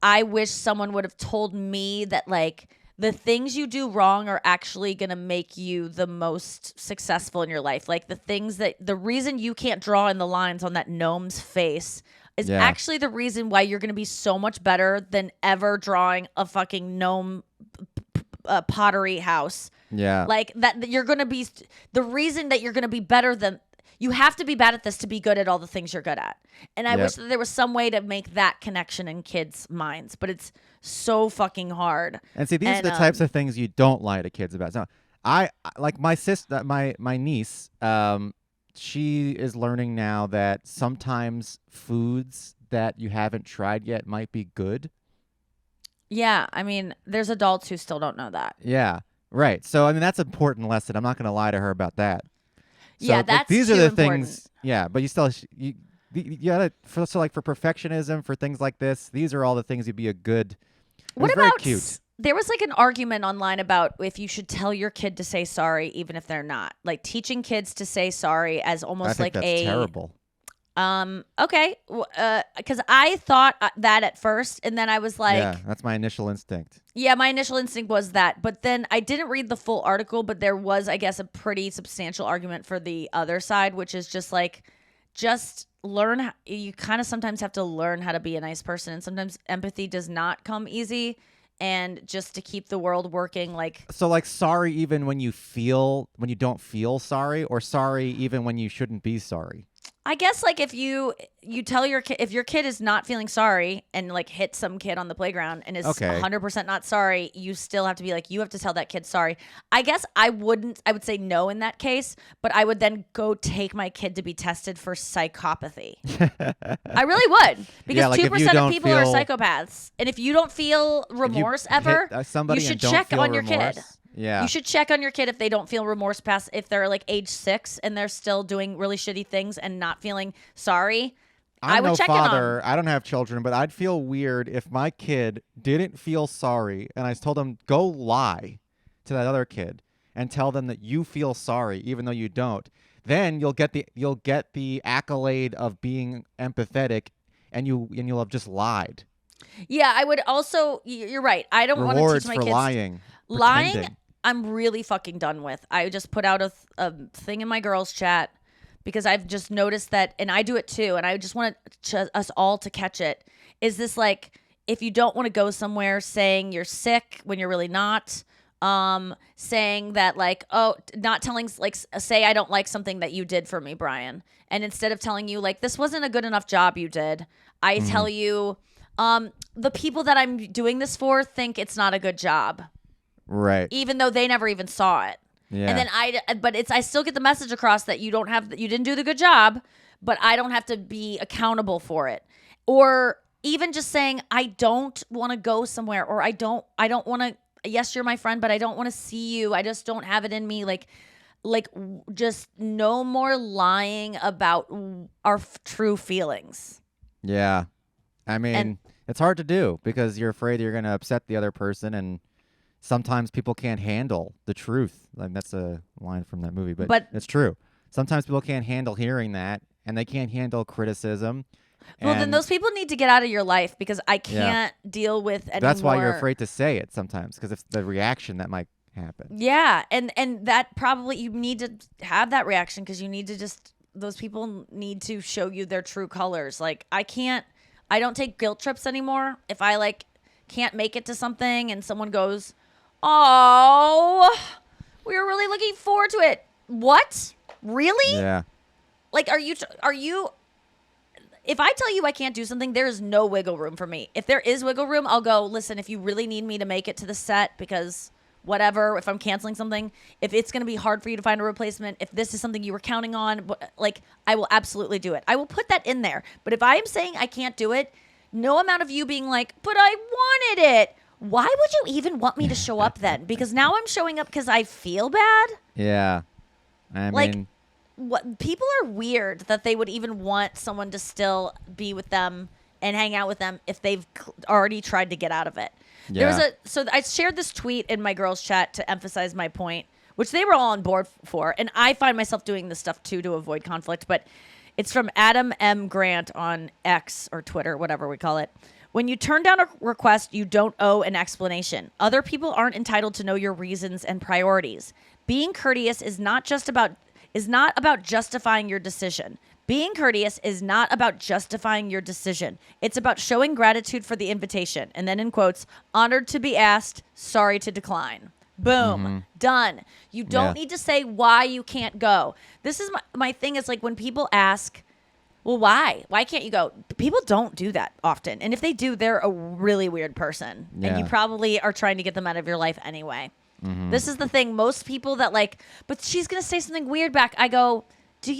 I wish someone would have told me that, like, the things you do wrong are actually going to make you the most successful in your life. Like, the reason you can't draw in the lines on that gnome's face is actually the reason why you're going to be so much better than ever drawing a fucking gnome pottery house. Yeah. Like that you're going to be the reason that you're going to be better than you have to be bad at this to be good at all the things you're good at. And I wish that there was some way to make that connection in kids' minds, but it's so fucking hard. And see, these are the types of things you don't lie to kids about. So I like my sister, my niece, she is learning now that sometimes foods that you haven't tried yet might be good. Yeah, I mean, there's adults who still don't know that. Yeah. Right. So, I mean, that's an important lesson. I'm not going to lie to her about that. So, yeah, that's these too are the important. things. Yeah, but you still, you gotta, for perfectionism, for things like this, these are all the things you'd be a good. What very about, cute. There was like an argument online about if you should tell your kid to say sorry, even if they're not. Like teaching kids to say sorry as almost I think like that's terrible. Okay. Because I thought that at first, and then I was like, yeah, that's my initial instinct. Yeah, my initial instinct was that, but then I didn't read the full article, but there was, I guess, a pretty substantial argument for the other side, which is just like, just learn. You kind of sometimes have to learn how to be a nice person, and sometimes empathy does not come easy. And just to keep the world working, like sorry even when you don't feel sorry, or sorry even when you shouldn't be sorry. I guess like if you tell your kid, if your kid is not feeling sorry and like hit some kid on the playground and is 100% not sorry, you still have to be like, you have to tell that kid sorry. I guess I would say no in that case, but I would then go take my kid to be tested for psychopathy. I really would, because 2% of people are psychopaths. And if you don't feel remorse ever, you should check on your kid. Yeah. You should check on your kid if they don't feel remorse past if they're like age 6 and they're still doing really shitty things and not feeling sorry. I would check in on them. I don't have children, but I'd feel weird if my kid didn't feel sorry and I told him, go lie to that other kid and tell them that you feel sorry even though you don't. Then you'll get the accolade of being empathetic, and you'll have just lied. Yeah, I would also. You're right. I don't want to teach my kids lying. Lying, I'm really fucking done with. I just put out a thing in my girls' chat because I've just noticed that, and I do it too, and I just want us all to catch it. Is this like, if you don't want to go somewhere, saying you're sick when you're really not, saying that like, not telling, like, say I don't like something that you did for me, Brian, and instead of telling you like, this wasn't a good enough job you did, I tell you, the people that I'm doing this for think it's not a good job. Right. Even though they never even saw it. Yeah. And then I still get the message across that you didn't do the good job, but I don't have to be accountable for it. Or even just saying, I don't want to go somewhere, or I don't want to, yes, you're my friend, but I don't want to see you. I just don't have it in me. Like just no more lying about our true feelings. Yeah. I mean, it's hard to do because you're afraid you're going to upset the other person, and sometimes people can't handle the truth. Like, that's a line from that movie, but it's true. Sometimes people can't handle hearing that, and they can't handle criticism. Well, then those people need to get out of your life, because I can't deal with any That's why more. you're afraid to say it sometimes, because it's the reaction that might happen. Yeah, and that probably, you need to have that reaction, because you need to those people need to show you their true colors. Like, I don't take guilt trips anymore. If I like can't make it to something and someone goes, oh, we were really looking forward to it. What? Really? Yeah. Like, are you, if I tell you I can't do something, there is no wiggle room for me. If there is wiggle room, I'll go, listen, if you really need me to make it to the set, because whatever, if I'm canceling something, if it's going to be hard for you to find a replacement, if this is something you were counting on, like, I will absolutely do it. I will put that in there. But if I am saying I can't do it, no amount of you being like, but I wanted it. Why would you even want me to show up then? Because now I'm showing up because I feel bad. Yeah. I mean, what, people are weird that they would even want someone to still be with them and hang out with them if they've already tried to get out of it. Yeah. So I shared this tweet in my girls' chat to emphasize my point, which they were all on board for. And I find myself doing this stuff too to avoid conflict. But it's from Adam M. Grant on X or Twitter, whatever we call it. When you turn down a request, you don't owe an explanation. Other people aren't entitled to know your reasons and priorities. Being courteous is not about justifying your decision. Being courteous is not about justifying your decision. It's about showing gratitude for the invitation. And then in quotes, honored to be asked, sorry to decline. Boom. Done. You don't need to say why you can't go. This is my thing is like when people ask, well, why? Why can't you go? People don't do that often. And if they do, they're a really weird person. Yeah. And you probably are trying to get them out of your life anyway. This is the thing. Most people that like, but she's going to say something weird back. I go,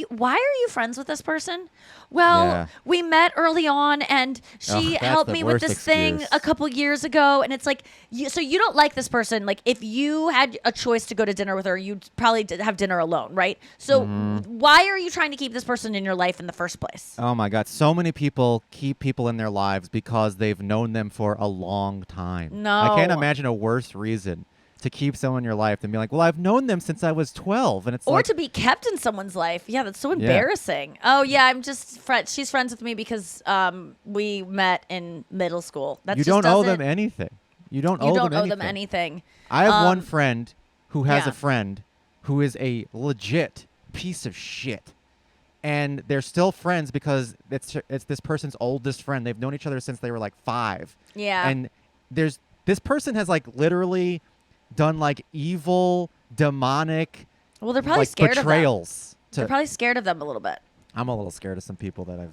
why are you friends with this person? Well, we met early on and she helped me with this thing a couple years ago. And it's like, so you don't like this person. Like if you had a choice to go to dinner with her, you'd probably have dinner alone, right? So why are you trying to keep this person in your life in the first place? Oh my God. So many people keep people in their lives because they've known them for a long time. No. I can't imagine a worse reason to keep someone in your life than be like, well, I've known them since I was 12. And it's or like, to be kept in someone's life. Yeah, that's so embarrassing. Oh, yeah, I'm just she's friends with me because we met in middle school. That's you don't owe them anything. You don't owe them anything. I have one friend who has a friend who is a legit piece of shit. And they're still friends because it's this person's oldest friend. They've known each other since they were like 5. Yeah. And this person has like literally done like evil, demonic, well, they're probably like scared betrayals. of them. They're probably scared of them a little bit. I'm a little scared of some people that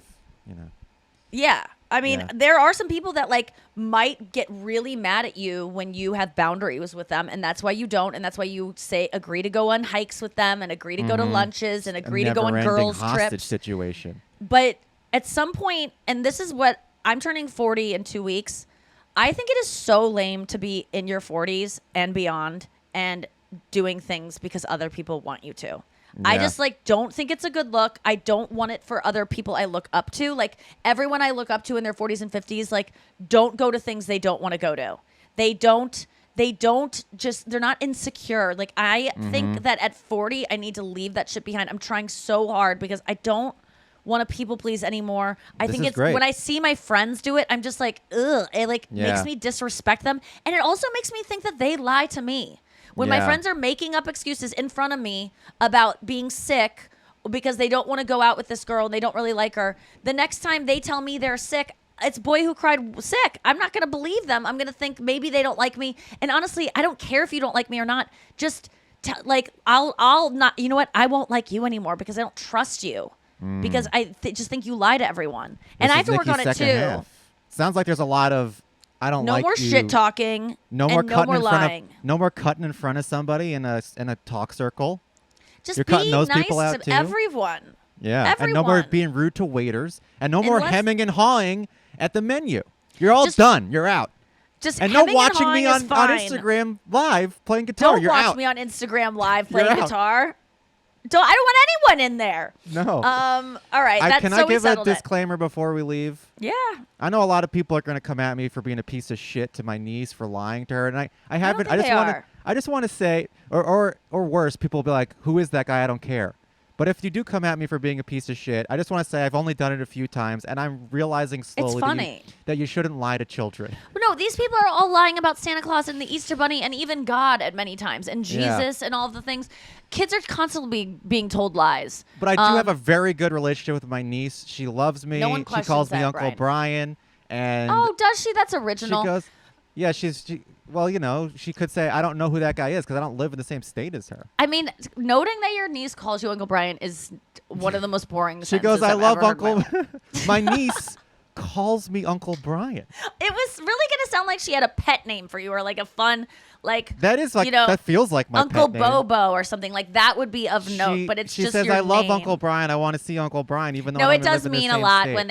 Yeah. I mean, there are some people that like might get really mad at you when you have boundaries with them, and that's why you don't, and that's why you agree to go on hikes with them, and agree to go to lunches, and agree to go on girls' hostage trips. Situation. But at some point, and this is what I'm turning 40 in 2 weeks. I think it is so lame to be in your 40s and beyond and doing things because other people want you to. Yeah. I just like don't think it's a good look. I don't want it for other people I look up to. Like everyone I look up to in their 40s and 50s, like don't go to things they don't want to go to. They're not insecure. Like I think that at 40, I need to leave that shit behind. I'm trying so hard because I don't want to people please anymore. I think it's great. When I see my friends do it, I'm just like, ugh. It like makes me disrespect them. And it also makes me think that they lie to me. When my friends are making up excuses in front of me about being sick because they don't want to go out with this girl and they don't really like her, the next time they tell me they're sick, it's boy who cried sick. I'm not going to believe them. I'm going to think maybe they don't like me. And honestly, I don't care if you don't like me or not. Just like, I'll not, you know what? I won't like you anymore because I don't trust you. Because I just think you lie to everyone. And I have to work on it too. Half. Sounds like there's a lot of no more shit talking. No more cutting no more lying. No more cutting in front of somebody in a talk circle. Just You're be cutting those nice people out to too. everyone. Yeah, everyone. and no more being rude to waiters, and no more hemming and hawing at the menu. You're all done. You're out. And no watching me on Instagram Live playing guitar. You're out. Don't watch me on Instagram Live playing guitar. I don't want anyone in there. No. All right. Can I give a disclaimer before we leave? Yeah. I know a lot of people are going to come at me for being a piece of shit to my niece for lying to her, and I haven't. I just want to say, or worse, people will be like, "Who is that guy? I don't care." But if you do come at me for being a piece of shit, I just want to say I've only done it a few times, and I'm realizing slowly that you shouldn't lie to children. No, these people are all lying about Santa Claus and the Easter Bunny and even God at many times, and Jesus and all the things. Kids are constantly being told lies. But I do have a very good relationship with my niece. She loves me. No one she calls me Uncle Brian. And does she? That's original. She goes, yeah, well, you know, she could say, I don't know who that guy is because I don't live in the same state as her. I mean, noting that your niece calls you Uncle Brian is one of the most boring She goes, I love Uncle. My niece calls me Uncle Brian. It was really going to sound like she had a pet name for you or like a fun, like, that is like, that feels like my Uncle pet name. Bobo or something like that would be of note, but it's just your name. She says, I love Uncle Brian. I want to see Uncle Brian, even though no, I it does mean a lot state. when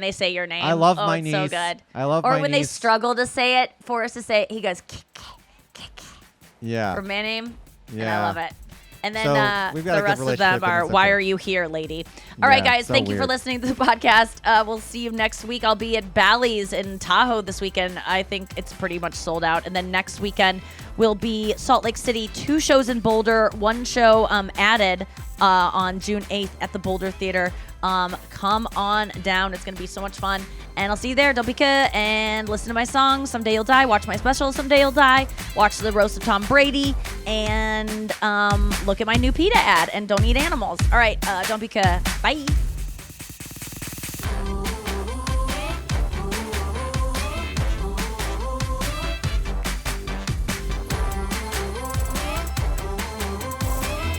they say your name. I love my niece. So good. I love my niece. Or when they struggle to say it, Forrest to say it, he goes, yeah. For my name. Yeah. And I love it. And then the rest of them are, why are you here, lady? All right, guys, thank you for listening to the podcast. We'll see you next week. I'll be at Bally's in Tahoe this weekend. I think it's pretty much sold out. And then next weekend will be Salt Lake City, 2 shows in Boulder, 1 show added on June 8th at the Boulder Theater. Come on down. It's going to be so much fun. And I'll see you there. Don't be good. And listen to my songs, Someday You'll Die. Watch my special, Someday You'll Die. Watch the roast of Tom Brady. And look at my new PETA ad. And don't eat animals. All right. Don't be good. Bye.